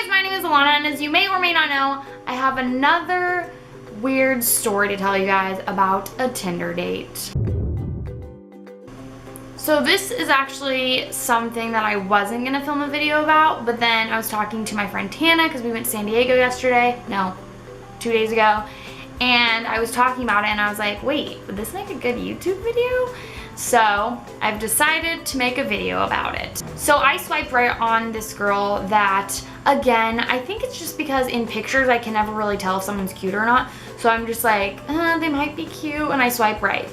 guys, my name is Alana, and as you may or may not know, I have another weird story to tell you guys about a Tinder date. So this is actually something that I wasn't gonna film a video about, but then I was talking to my friend Tana because we went to San Diego yesterday, no, 2 days ago, and I was talking about it and I was like, wait, would this make a good YouTube video? So I've decided to make a video about it. So I swiped right on this girl that, again, I think it's just because in pictures I can never really tell if someone's cute or not. So I'm just like, they might be cute, and I swipe right.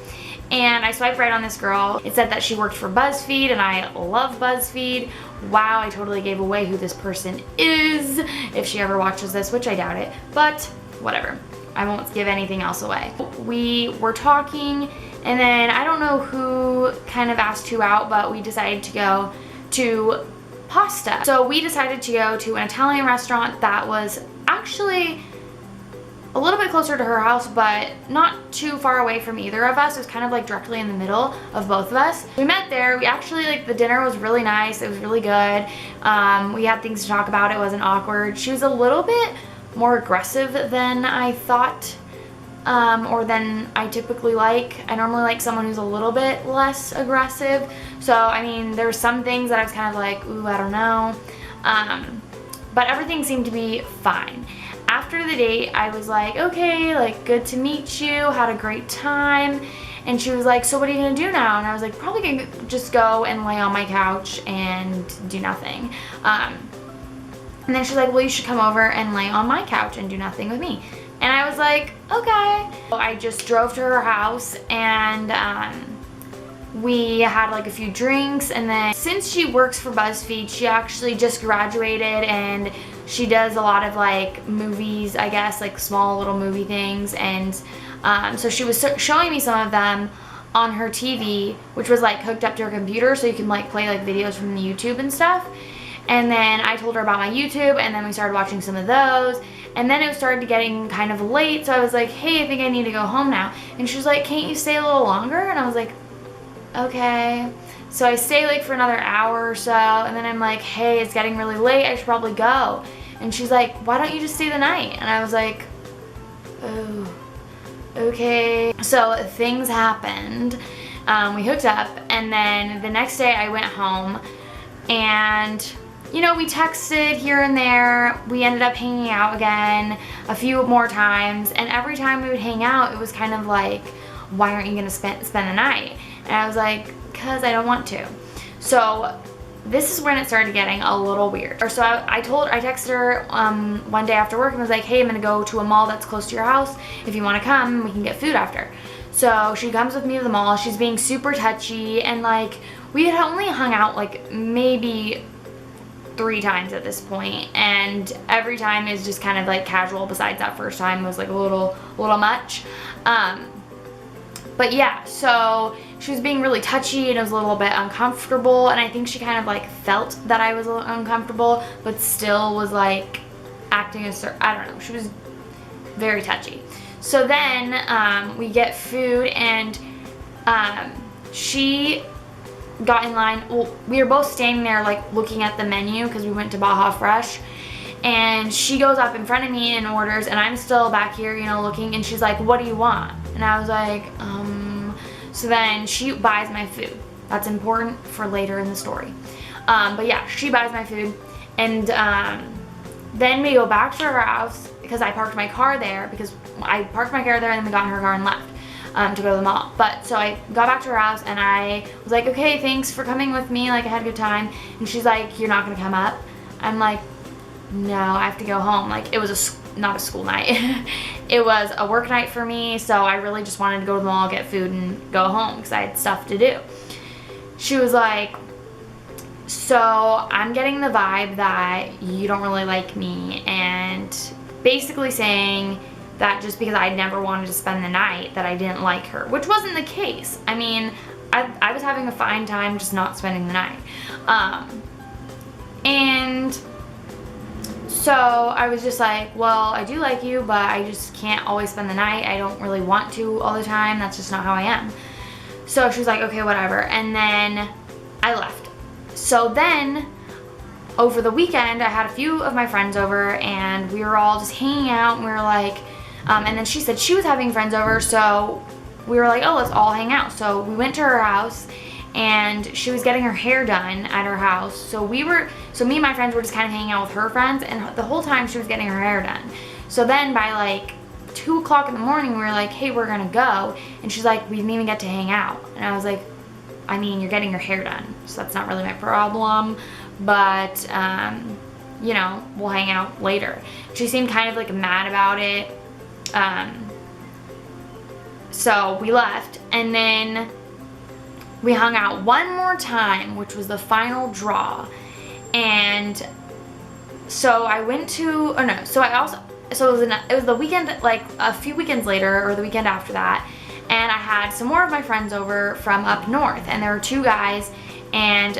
And I swiped right on this girl. It said that she worked for BuzzFeed, and I love BuzzFeed. Wow, I totally gave away who this person is if she ever watches this, which I doubt it, but whatever. I won't give anything else away. We were talking, and then I don't know who kind of asked who out, but we decided to go to pasta. So we decided to go to an Italian restaurant that was actually a little bit closer to her house, but not too far away from either of us. It was kind of like directly in the middle of both of us. We met there. We actually, like, the dinner was really nice. It was really good. We had things to talk about. It wasn't awkward. She was a little bit more aggressive than I thought, or than I typically like. I normally like someone who's a little bit less aggressive. So, I mean, there were some things that I was kind of like, ooh, I don't know. But everything seemed to be fine. After the date, I was like, okay, like, good to meet you, had a great time. And she was like, so what are you gonna do now? And I was like, probably gonna just go and lay on my couch and do nothing. And then she's like, well, you should come over and lay on my couch and do nothing with me. And I was like, okay. So I just drove to her house, and we had like a few drinks. And then since she works for BuzzFeed, she actually just graduated, and she does a lot of like movies, I guess, like small little movie things. And so she was showing me some of them on her TV, which was like hooked up to her computer, so you can like play like videos from the YouTube and stuff. And then I told her about my YouTube, and then we started watching some of those. And then it started getting kind of late, so I was like, hey, I think I need to go home now. And she was like, can't you stay a little longer? And I was like, okay. So I stay like for another hour or so, and then I'm like, hey, it's getting really late, I should probably go. And she's like, why don't you just stay the night? And I was like, oh, okay. So things happened. We hooked up, and then the next day I went home, and you know, we texted here and there. We ended up hanging out again a few more times, and every time we would hang out, it was kind of like, why aren't you gonna spend the night? And I was like, because I don't want to. So this is when it started getting a little weird. So I texted her one day after work and was like, hey, I'm gonna go to a mall that's close to your house. If you wanna come, we can get food after. So she comes with me to the mall. She's being super touchy, and like, we had only hung out like maybe 3 times at this point, and every time is just kind of like casual. Besides that first time, it was like a little much. But yeah, so she was being really touchy, and it was a little bit uncomfortable, and I think she kind of like felt that I was a little uncomfortable, but still was like acting as, I don't know, she was very touchy. So then we get food, and she got in line. Well, we were both standing there like looking at the menu because we went to Baja Fresh, and she goes up in front of me and orders, and I'm still back here, you know, looking, and she's like, what do you want? And I was like, so then she buys my food. That's important for later in the story. But yeah, she buys my food, and then we go back to her house because I parked my car there, because I parked my car there, and then we got in her car and left to go to the mall. But so I got back to her house, and I was like, okay, thanks for coming with me, like, I had a good time. And she's like, you're not gonna come up? I'm like, no, I have to go home. Like, it was not a school night. It was a work night for me, so I really just wanted to go to the mall, get food, and go home because I had stuff to do. She was like, so I'm getting the vibe that you don't really like me, and basically saying that just because I never wanted to spend the night that I didn't like her, which wasn't the case. I mean, I was having a fine time just not spending the night. And so I was just like, well, I do like you, but I just can't always spend the night. I don't really want to all the time. That's just not how I am. So she was like, okay, whatever. And then I left. So then over the weekend, I had a few of my friends over and we were all just hanging out and we were like, and then she said she was having friends over, so we were like, oh, let's all hang out. So we went to her house and she was getting her hair done at her house. So me and my friends were just kind of hanging out with her friends, and the whole time she was getting her hair done. So then by like 2 o'clock in the morning, we were like, hey, we're gonna go. And she's like, we didn't even get to hang out. And I was like, I mean, you're getting your hair done, so that's not really my problem, but you know, we'll hang out later. She seemed kind of like mad about it. So we left, and then we hung out one more time, which was the final draw. And so I went to, oh no, so it was the weekend, like a few weekends later, or the weekend after that, and I had some more of my friends over from up north, and there were 2 guys, and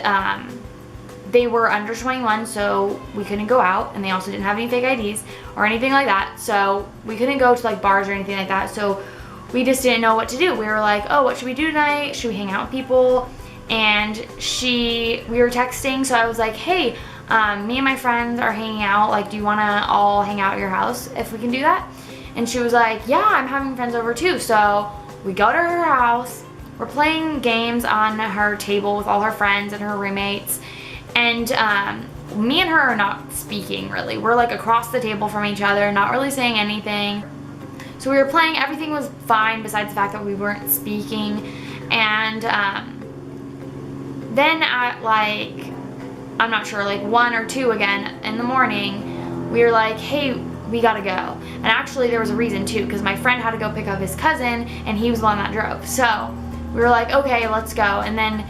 they were under 21, so we couldn't go out, and they also didn't have any fake IDs or anything like that, so we couldn't go to like bars or anything like that, so we just didn't know what to do. We were like, oh, what should we do tonight? Should we hang out with people? And we were texting, so I was like, hey, me and my friends are hanging out, like, do you want to all hang out at your house if we can do that? And she was like, yeah, I'm having friends over too. So we go to her house, we're playing games on her table with all her friends and her roommates, and me and her are not speaking really. We're like across the table from each other, not really saying anything. So we were playing, everything was fine besides the fact that we weren't speaking. And then at like, I'm not sure, like 1 or 2 again in the morning, we were like, hey, we gotta go. And actually there was a reason too, because my friend had to go pick up his cousin and he was the one that drove. So we were like, okay, let's go. And then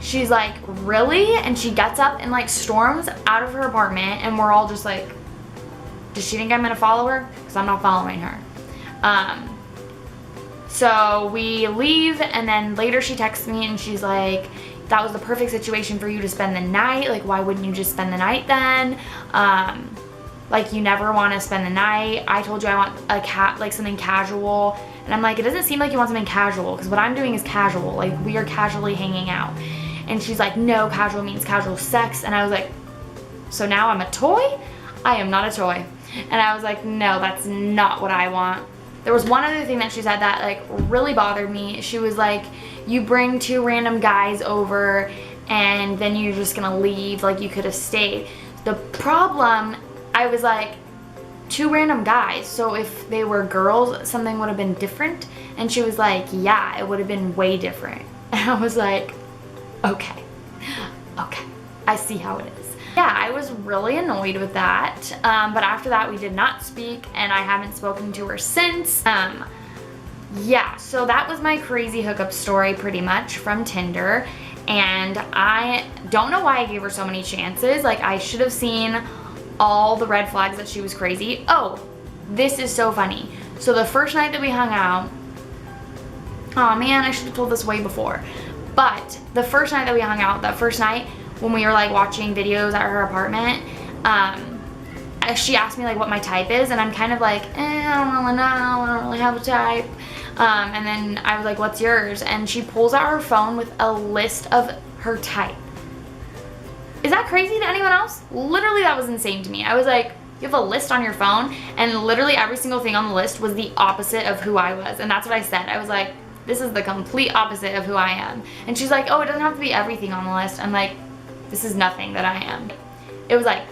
she's like, really? And she gets up and like storms out of her apartment, and we're all just like, does she think I'm gonna follow her? Because I'm not following her. So we leave, and then later she texts me and she's like, that was the perfect situation for you to spend the night. Like, why wouldn't you just spend the night then? Like, you never want to spend the night. I told you I want like something casual. And I'm like, it doesn't seem like you want something casual, because what I'm doing is casual. Like, we are casually hanging out. And she's like, no, casual means casual sex. And I was like, so now I'm a toy? I am not a toy. And I was like, no, that's not what I want. There was one other thing that she said that like really bothered me. She was like, you bring 2 random guys over and then you're just gonna leave, like you could have stayed. The problem, I was like, 2 random guys, so if they were girls, something would have been different. And she was like, yeah, it would have been way different. And I was like, okay, I see how it is. Yeah, I was really annoyed with that, but after that we did not speak, and I haven't spoken to her since. Yeah, so that was my crazy hookup story pretty much from Tinder, and I don't know why I gave her so many chances. Like, I should have seen all the red flags that she was crazy. Oh, this is so funny. So the first night that we hung out, oh man, I should have told this way before, but the first night that we hung out, that first night when we were like watching videos at her apartment, she asked me like what my type is, and I'm kind of like, I don't really know, I don't really have a type. And then I was like, what's yours? And she pulls out her phone with a list of her type. Is that crazy to anyone else? Literally, that was insane to me. I was like, you have a list on your phone, and literally every single thing on the list was the opposite of who I was. And that's what I said. I was like, this is the complete opposite of who I am. And she's like, oh, it doesn't have to be everything on the list. I'm like, this is nothing that I am. It was like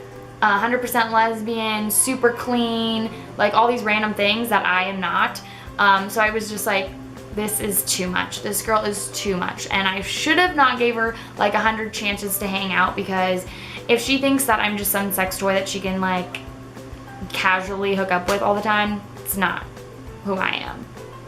100% lesbian, super clean, like all these random things that I am not. So I was just like, this is too much. This girl is too much. And I should have not gave her like 100 chances to hang out, because if she thinks that I'm just some sex toy that she can like casually hook up with all the time, it's not who I am.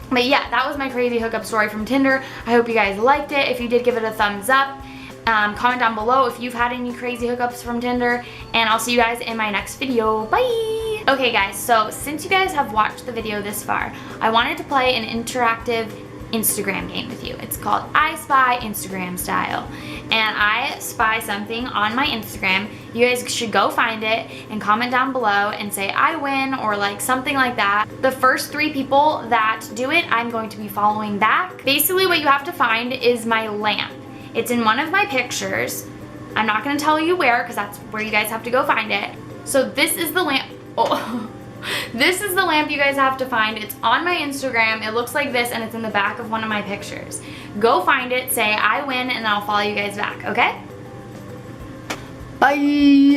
But yeah, that was my crazy hookup story from Tinder. I hope you guys liked it. If you did, give it a thumbs up. Comment down below if you've had any crazy hookups from Tinder, and I'll see you guys in my next video. Bye! Okay guys, so since you guys have watched the video this far, I wanted to play an interactive Instagram game with you. It's called I Spy Instagram Style. And I spy something on my Instagram. You guys should go find it and comment down below and say I win, or like something like that. The first 3 people that do it, I'm going to be following back. Basically what you have to find is my lamp. It's in one of my pictures. I'm not gonna tell you where because that's where you guys have to go find it. So this is the lamp. Oh. This is the lamp you guys have to find. It's on my Instagram. It looks like this and it's in the back of one of my pictures. Go find it, say I win, and then I'll follow you guys back, okay? Bye!